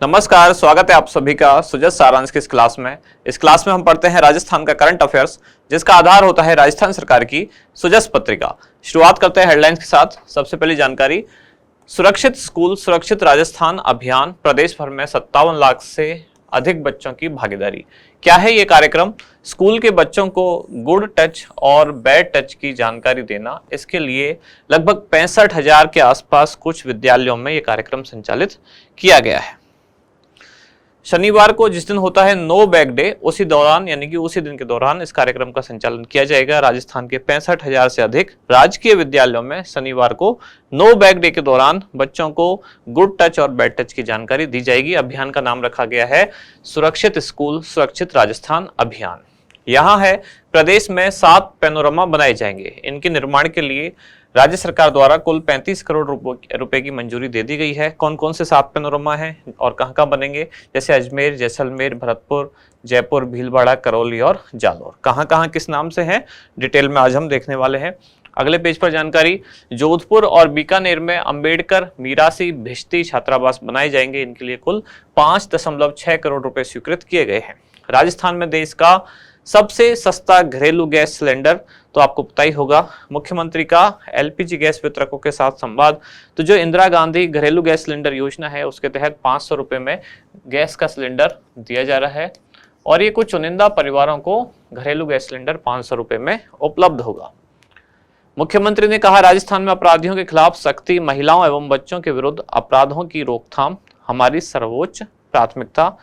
नमस्कार, स्वागत है आप सभी का सुजस सारांश की इस क्लास में। इस क्लास में हम पढ़ते हैं राजस्थान का करंट अफेयर्स, जिसका आधार होता है राजस्थान सरकार की सुजस पत्रिका। शुरुआत करते हैं हेडलाइंस के साथ। सबसे पहली जानकारी, सुरक्षित स्कूल सुरक्षित राजस्थान अभियान, प्रदेश भर में 57 लाख से अधिक बच्चों की भागीदारी। क्या है ये कार्यक्रम? स्कूल के बच्चों को गुड टच और बैड टच की जानकारी देना। इसके लिए लगभग 65,000 के आसपास कुछ विद्यालयों में ये कार्यक्रम संचालित किया गया है। शनिवार को जिस दिन होता है नो बैग डे, उसी दौरान यानी कि उसी दिन के दौरान इस कार्यक्रम का संचालन किया जाएगा। राजस्थान के 65,000 से अधिक राजकीय विद्यालयों में शनिवार को नो बैग डे के दौरान बच्चों को गुड टच और बैड टच की जानकारी दी जाएगी। अभियान का नाम रखा गया है सुरक्षित स्कूल सुरक्षित राजस्थान अभियान। यहाँ है, प्रदेश में 7 पैनोरमा बनाए जाएंगे। इनके निर्माण के लिए राज्य सरकार द्वारा कुल 35 करोड़ रुपए की मंजूरी दे दी गई है। कौन कौन से 7 पैनोरमा हैं और कहाँ बनेंगे? जैसे अजमेर, जैसलमेर, भरतपुर, जयपुर, भीलवाड़ा, करौली और जालौर। कहाँ किस नाम से हैं, डिटेल में आज हम देखने वाले हैं। अगले पेज पर जानकारी, जोधपुर और बीकानेर में अंबेडकर, मीरासी, भिश्ती छात्रावास बनाए जाएंगे। इनके लिए कुल 5.6 करोड़ रुपए स्वीकृत किए गए हैं। राजस्थान में देश का सबसे सस्ता घरेलू गैस सिलेंडर, तो आपको पता ही होगा, मुख्यमंत्री का एलपीजी गैस वितरकों के साथ संवाद। तो जो इंदिरा गांधी घरेलू गैस सिलेंडर योजना है, उसके तहत 500 रुपए में गैस का सिलेंडर दिया जा रहा है और ये कुछ चुनिंदा परिवारों को घरेलू गैस सिलेंडर 500 रुपए में उपलब्ध होगा। मुख्यमंत्री ने कहा, राजस्थान में अपराधियों के खिलाफ सख्ती, महिलाओं एवं बच्चों के विरुद्ध अपराधों की रोकथाम हमारी सर्वोच्च प्राथमिकता।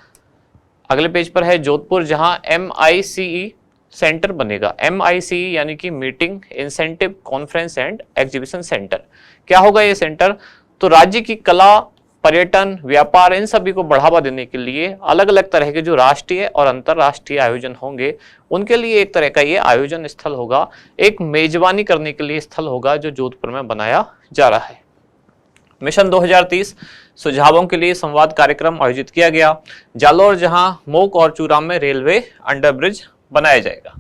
अगले पेज पर है जोधपुर, जहां MICE सेंटर बनेगा। MICE यानी कि meeting, incentive, conference and exhibition centre. क्या होगा ये सेंटर? तो राज्य की कला, पर्यटन, व्यापार, इन सभी को बढ़ावा देने के लिए अलग अलग तरह के जो राष्ट्रीय और अंतर्राष्ट्रीय आयोजन होंगे, उनके लिए एक तरह का ये आयोजन स्थल होगा, एक मेजबानी करने के लिए स्थल होगा जो जोधपुर में बनाया जा रहा है। मिशन 2030 सुझावों के लिए संवाद कार्यक्रम आयोजित किया गया। जालौर, जहां मोक और चूराम में रेलवे अंडरब्रिज बनाया जाएगा।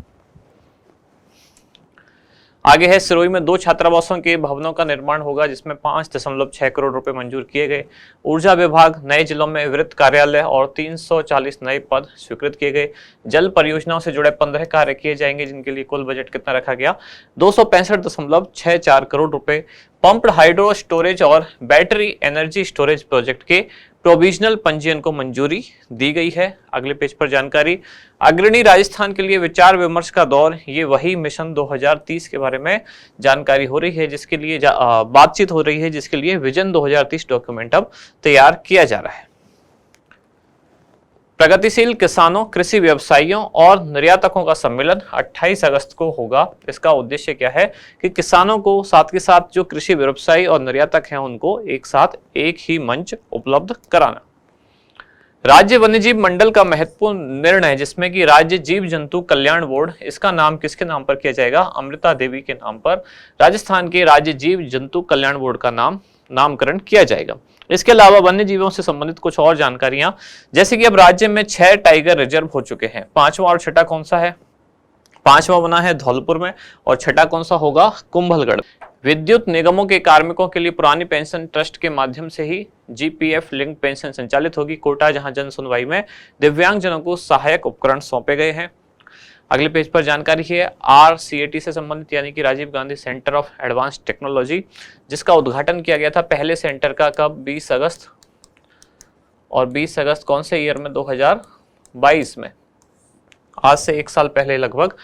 आगे है, सिरोही में 2 छात्रावासों के भवनों का निर्माण होगा, जिसमें 5.6 करोड़ रुपए मंजूर किए गए। ऊर्जा विभाग, नए जिलों में वित्त कार्यालय और 340 नए पद स्वीकृत किए गए। जल परियोजनाओं से जुड़े 15 कार्य किए जाएंगे, जिनके लिए कुल बजट कितना रखा गया? 265.64 करोड़ रुपए। पंप्ड हाइड्रो स्टोरेज और बैटरी एनर्जी स्टोरेज प्रोजेक्ट के प्रोविजनल पंजीयन को मंजूरी दी गई है। अगले पेज पर जानकारी, अग्रणी राजस्थान के लिए विचार विमर्श का दौर। ये वही मिशन 2030 के बारे में जानकारी हो रही है, जिसके लिए बातचीत हो रही है, जिसके लिए विजन 2030 डॉक्यूमेंट अब तैयार किया जा रहा है। प्रगतिशील किसानों, कृषि व्यवसायियों और निर्यातकों का सम्मेलन 28 अगस्त को होगा। इसका उद्देश्य क्या है कि किसानों को, साथ के साथ जो कृषि व्यवसायी और निर्यातक हैं, उनको एक साथ एक ही मंच उपलब्ध कराना। राज्य वन्यजीव मंडल का महत्वपूर्ण निर्णय, जिसमें कि राज्य जीव जंतु कल्याण बोर्ड, इसका नाम किसके नाम पर किया जाएगा? अमृता देवी के नाम पर राजस्थान के राज्य जीव जंतु कल्याण बोर्ड का नामकरण किया जाएगा। इसके अलावा वन्य जीवों से संबंधित कुछ और जानकारियां, जैसे कि अब राज्य में 6 टाइगर रिजर्व हो चुके हैं। 5वां और 6ठा कौन सा है? 5वां बना है धौलपुर में और 6ठा कौन सा होगा? कुंभलगढ़। विद्युत निगमों के कार्मिकों के लिए पुरानी पेंशन ट्रस्ट के माध्यम से ही GPF लिंक पेंशन संचालित होगी। कोटा, जहां जन सुनवाई में दिव्यांगजनों को सहायक उपकरण सौंपे गए हैं। अगले पेज पर जानकारी है RCAT से संबंधित, यानी कि Rajiv Gandhi centre of advance technology, जिसका उद्घाटन किया गया था पहले सेंटर का कब? 20 अगस्त। और 20 अगस्त कौन से ईयर में? 2022 में, आज से 1 साल पहले लगभग।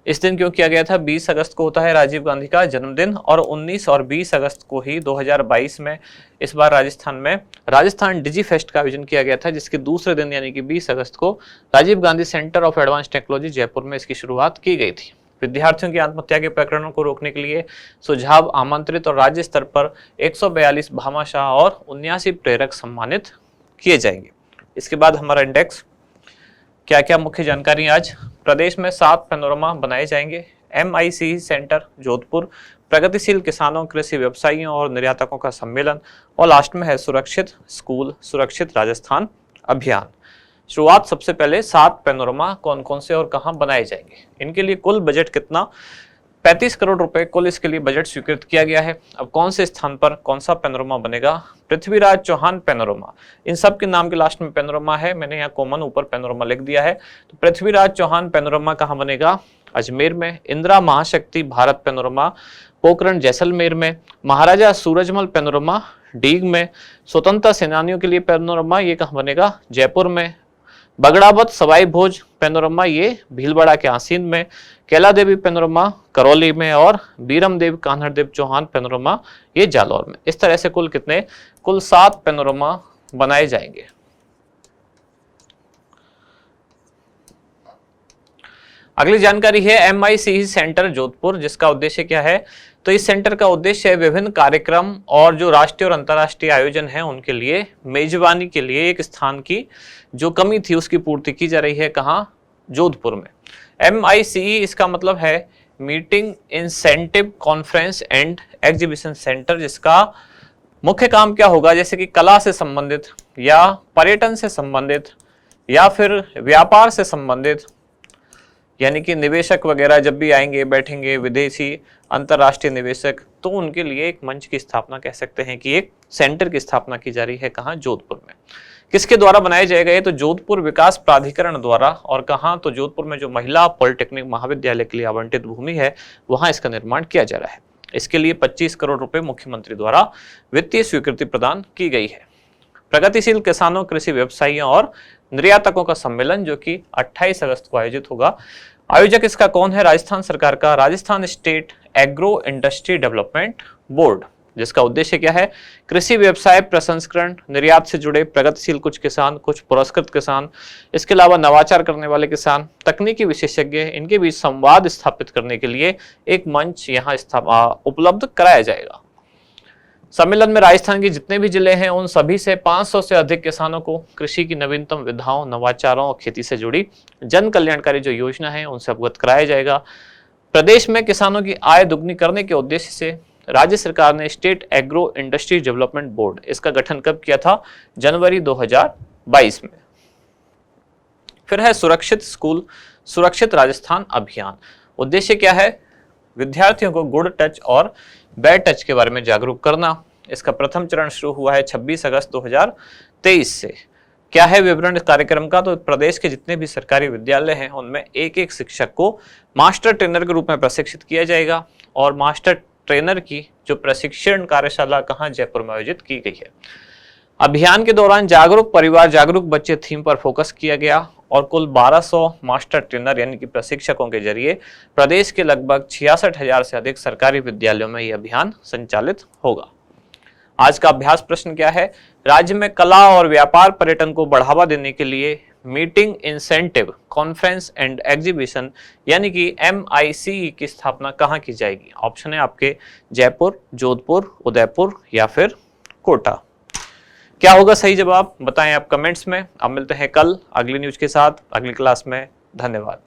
इस दिन क्यों किया गया था? 20 अगस्त को होता है राजीव गांधी का जन्मदिन और 19 और 20 अगस्त को ही 2022 में इस बार राजस्थान में राजस्थान डिजी फेस्ट का आयोजन किया गया था, जिसके दूसरे दिन यानी कि 20 अगस्त को Rajiv Gandhi centre of advance technology Jaipur में इसकी शुरुआत की गई थी। विद्यार्थियों की आत्महत्या के प्रकरणों को रोकने के लिए सुझाव आमंत्रित और राज्य स्तर पर 142 भामाशाह और 79 प्रेरक सम्मानित किए जाएंगे। इसके बाद हमारा इंडेक्स, क्या क्या मुख्य जानकारी आज? प्रदेश में 7 पैनोरमा बनाए जाएंगे। MICE सेंटर जोधपुर, प्रगतिशील किसानों, कृषि व्यवसायियों और निर्यातकों का सम्मेलन, और लास्ट में है सुरक्षित स्कूल सुरक्षित राजस्थान अभियान। शुरुआत सबसे पहले 7 पैनोरमा कौन कौन से और कहां बनाए जाएंगे, इनके लिए कुल बजट कितना? 35 करोड़ रुपए कुल इसके लिए बजट स्वीकृत किया गया है। अब कौन से स्थान पर कौन सा पैनोरमा बनेगा? पृथ्वीराज चौहान पैनोरमा। इन सब के नाम के लास्ट में पैनोरमा है, मैंने यहाँ कॉमन ऊपर पैनोरमा लिख दिया है। तो पृथ्वीराज चौहान पैनोरमा कहाँ बनेगा? अजमेर में। इंदिरा महाशक्ति भारत पैनोरमा पोखरण जैसलमेर में। महाराजा सूरजमल पैनोरमा डीग में। स्वतंत्रता सेनानियों के लिए पैनोरमा, ये कहाँ बनेगा? जयपुर में। बगड़ावत सवाई भोज पैनोरमा, ये भीलवाड़ा के आसीन में। कैला देवी पैनोरमा करौली में। और बीरम देव कान्हड़ देव चौहान पैनोरमा, ये जालौर में। इस तरह से कुल कितने? कुल 7 पैनोरमा बनाए जाएंगे। अगली जानकारी है MICE सेंटर जोधपुर, जिसका उद्देश्य क्या है? तो इस सेंटर का उद्देश्य है विभिन्न कार्यक्रम और जो राष्ट्रीय और अंतर्राष्ट्रीय आयोजन है उनके लिए मेजबानी के लिए एक स्थान की जो कमी थी उसकी पूर्ति की जा रही है। कहाँ? जोधपुर में। MICE इसका मतलब है meeting incentive conference and exhibition centre, जिसका मुख्य काम क्या होगा? जैसे कि कला से संबंधित या पर्यटन से संबंधित या फिर व्यापार से संबंधित, यानी कि निवेशक वगैरह जब भी आएंगे बैठेंगे, विदेशी अंतर्राष्ट्रीय निवेशक, तो उनके लिए एक मंच की स्थापना, कह सकते हैं कि एक सेंटर की स्थापना की जा रही है। कहाँ? जोधपुर में। किसके द्वारा बनाया जाएगा ये? तो जोधपुर विकास प्राधिकरण द्वारा। और कहाँ? तो जोधपुर में जो महिला पॉलिटेक्निक महाविद्यालय के लिए आवंटित भूमि है वहां इसका निर्माण किया जा रहा है। इसके लिए 25 करोड़ रुपए मुख्यमंत्री द्वारा वित्तीय स्वीकृति प्रदान की गई है। प्रगतिशील किसानों, कृषि व्यवसायियों और निर्यातकों का सम्मेलन जो कि 28 अगस्त को आयोजित होगा। आयोजक इसका कौन है? राजस्थान सरकार का Rajasthan state agro industry development board, जिसका उद्देश्य क्या है? कृषि व्यवसाय प्रसंस्करण, निर्यात से जुड़े प्रगतिशील कुछ किसान, कुछ पुरस्कृत किसान, इसके अलावा नवाचार करने वाले किसान, तकनीकी विशेषज्ञ, इनके बीच संवाद स्थापित करने के लिए एक मंच यहाँ उपलब्ध कराया जाएगा। सम्मेलन में राजस्थान के जितने भी जिले हैं उन सभी से 500 से अधिक किसानों को कृषि की नवीनतम विधाओं, नवाचारों और खेती से जुड़ी जन कल्याणकारी जो योजना है उनसे अवगत कराया जाएगा। प्रदेश में किसानों की आय दुगनी करने के उद्देश्य से राज्य सरकार ने state agro industry development board, इसका गठन कब किया था? जनवरी 2022 में। फिर है सुरक्षित स्कूल सुरक्षित राजस्थान अभियान। उद्देश्य क्या है? विद्यार्थियों को गुड टच और बैड टच के बारे में जागरूक करना। इसका प्रथम चरण शुरू हुआ है 26 अगस्त 2023 से। क्या है विवरण इस कार्यक्रम का? तो प्रदेश के जितने भी सरकारी विद्यालय हैं उनमें एक एक शिक्षक को मास्टर ट्रेनर के रूप में प्रशिक्षित किया जाएगा। और मास्टर ट्रेनर की जो प्रशिक्षण कार्यशाला कहाँ? जयपुर में आयोजित की गई है। अभियान के दौरान जागरूक परिवार जागरूक बच्चे थीम पर फोकस किया गया और कुल 1200 मास्टर ट्रेनर यानी कि प्रशिक्षकों के जरिए प्रदेश के लगभग 66,000 से अधिक सरकारी विद्यालयों में यह अभियान संचालित होगा। आज का अभ्यास प्रश्न क्या है? राज्य में कला और व्यापार पर्यटन को बढ़ावा देने के लिए meeting incentive conference and exhibition यानी कि MICE की स्थापना कहाँ की जाएगी? ऑप्शन है आपके जयपुर, जोधपुर, उदयपुर या फिर कोटा। क्या होगा सही जवाब? बताएं आप कमेंट्स में। अब मिलते हैं कल अगली न्यूज के साथ अगली क्लास में। धन्यवाद।